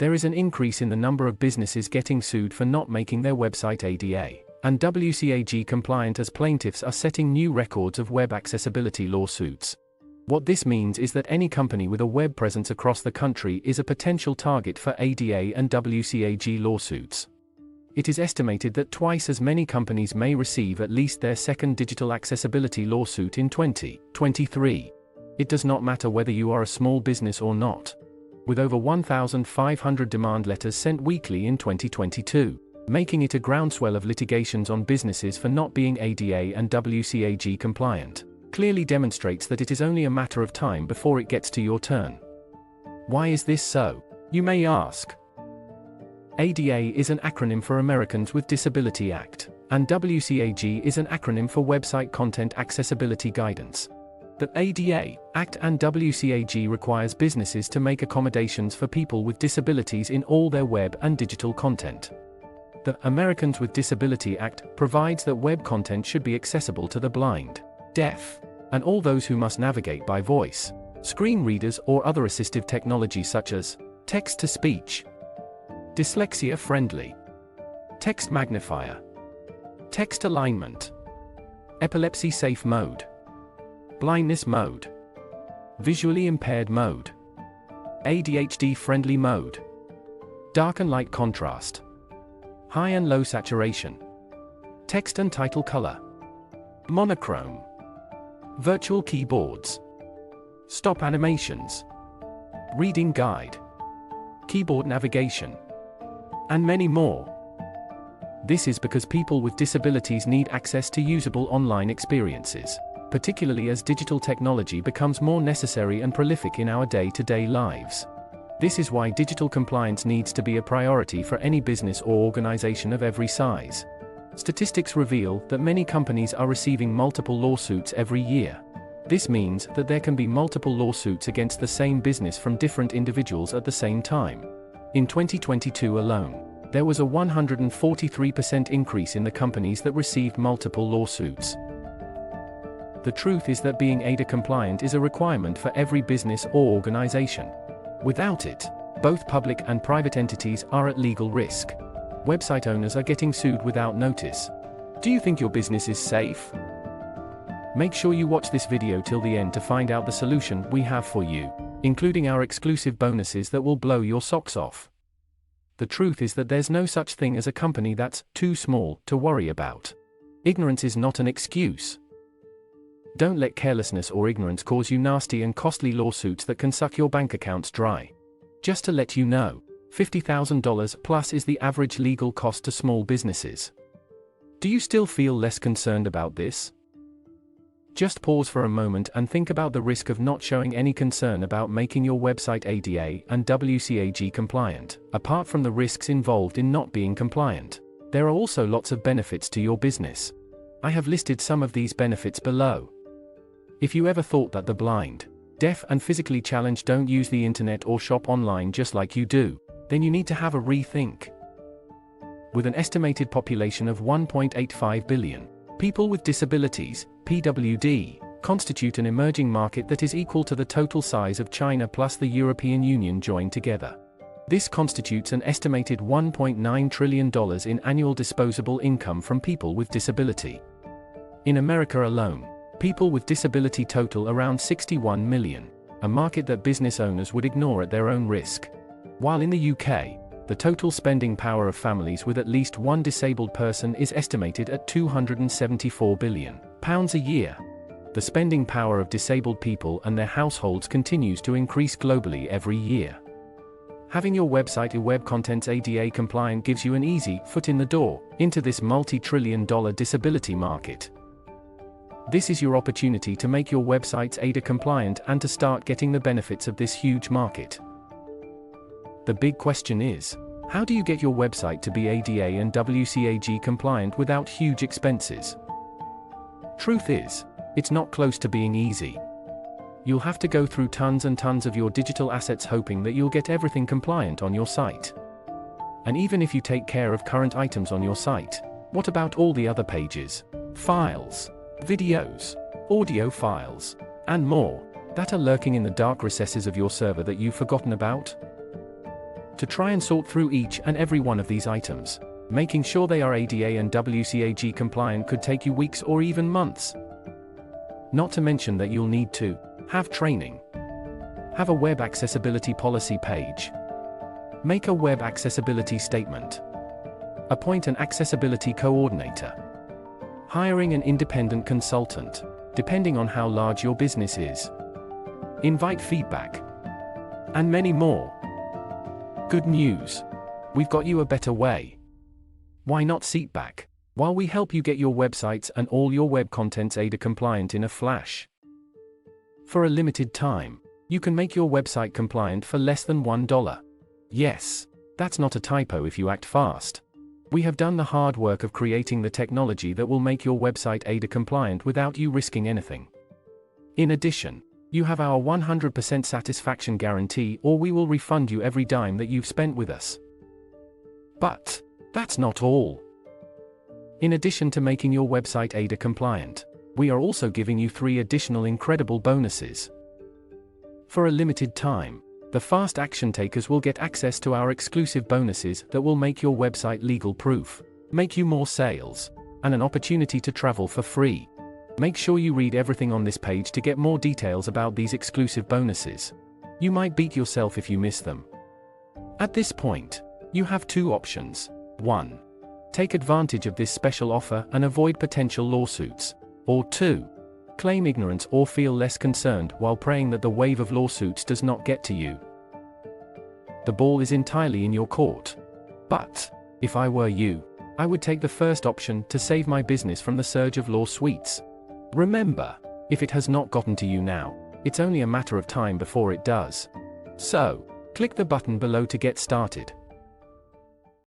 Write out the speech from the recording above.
There is an increase in the number of businesses getting sued for not making their website ADA and WCAG compliant as plaintiffs are setting new records of web accessibility lawsuits. What this means is that any company with a web presence across the country is a potential target for ADA and WCAG lawsuits. It is estimated that twice as many companies may receive at least their second digital accessibility lawsuit in 2023. It does not matter whether you are a small business or not. With over 1,500 demand letters sent weekly in 2022, making it a groundswell of litigations on businesses for not being ADA and WCAG compliant, clearly demonstrates that it is only a matter of time before it gets to your turn. Why is this so, you may ask? ADA is an acronym for Americans with Disability Act, and WCAG is an acronym for Website Content Accessibility Guidance. The ADA Act and WCAG requires businesses to make accommodations for people with disabilities in all their web and digital content. The Americans with Disability Act provides that web content should be accessible to the blind, deaf, and all those who must navigate by voice, screen readers or other assistive technology such as text-to-speech, dyslexia-friendly, text magnifier, text alignment, epilepsy-safe mode, blindness mode, visually impaired mode, ADHD-friendly mode, dark and light contrast, high and low saturation, text and title color, monochrome, virtual keyboards, stop animations, reading guide, keyboard navigation, and many more. This is because people with disabilities need access to usable online experiences, particularly as digital technology becomes more necessary and prolific in our day-to-day lives. This is why digital compliance needs to be a priority for any business or organization of every size. Statistics reveal that many companies are receiving multiple lawsuits every year. This means that there can be multiple lawsuits against the same business from different individuals at the same time. In 2022 alone, there was a 143% increase in the companies that received multiple lawsuits. The truth is that being ADA compliant is a requirement for every business or organization. Without it, both public and private entities are at legal risk. Website owners are getting sued without notice. Do you think your business is safe? Make sure you watch this video till the end to find out the solution we have for you, including our exclusive bonuses that will blow your socks off. The truth is that there's no such thing as a company that's too small to worry about. Ignorance is not an excuse. Don't let carelessness or ignorance cause you nasty and costly lawsuits that can suck your bank accounts dry. Just to let you know, $50,000 plus is the average legal cost to small businesses. Do you still feel less concerned about this? Just pause for a moment and think about the risk of not showing any concern about making your website ADA and WCAG compliant. Apart from the risks involved in not being compliant, there are also lots of benefits to your business. I have listed some of these benefits below. If you ever thought that the blind, deaf and physically challenged don't use the internet or shop online just like you do, then you need to have a rethink. With an estimated population of 1.85 billion, people with disabilities, PWD, constitute an emerging market that is equal to the total size of China plus the European Union joined together. This constitutes an estimated $1.9 trillion in annual disposable income from people with disability. In America alone, people with disability total around 61 million, a market that business owners would ignore at their own risk. While in the UK, the total spending power of families with at least one disabled person is estimated at £274 billion a year. The spending power of disabled people and their households continues to increase globally every year. Having your website web contents ADA compliant gives you an easy foot in the door into this multi-trillion-dollar disability market. This is your opportunity to make your websites ADA compliant and to start getting the benefits of this huge market. The big question is, how do you get your website to be ADA and WCAG compliant without huge expenses? Truth is, it's not close to being easy. You'll have to go through tons and tons of your digital assets hoping that you'll get everything compliant on your site. And even if you take care of current items on your site, what about all the other pages, files, videos, audio files, and more, that are lurking in the dark recesses of your server that you've forgotten about? To try and sort through each and every one of these items, making sure they are ADA and WCAG compliant could take you weeks or even months. Not to mention that you'll need to have training, have a web accessibility policy page, make a web accessibility statement, appoint an accessibility coordinator, hiring an independent consultant, depending on how large your business is, invite feedback, and many more. Good news. We've got you a better way. Why not sit back while we help you get your websites and all your web contents ADA compliant in a flash? For a limited time, you can make your website compliant for less than $1. Yes, that's not a typo if you act fast. We have done the hard work of creating the technology that will make your website ADA compliant without you risking anything. In addition, you have our 100% satisfaction guarantee, or we will refund you every dime that you've spent with us. But that's not all. In addition to making your website ADA compliant, we are also giving you 3 additional incredible bonuses. For a limited time, the fast action takers will get access to our exclusive bonuses that will make your website legal proof, make you more sales, and an opportunity to travel for free. Make sure you read everything on this page to get more details about these exclusive bonuses. You might beat yourself if you miss them. At this point, you have 2 options. 1. Take advantage of this special offer and avoid potential lawsuits. Or 2. Claim ignorance or feel less concerned while praying that the wave of lawsuits does not get to you. The ball is entirely in your court. But, if I were you, I would take the first option to save my business from the surge of lawsuits. Remember, if it has not gotten to you now, it's only a matter of time before it does. So, click the button below to get started.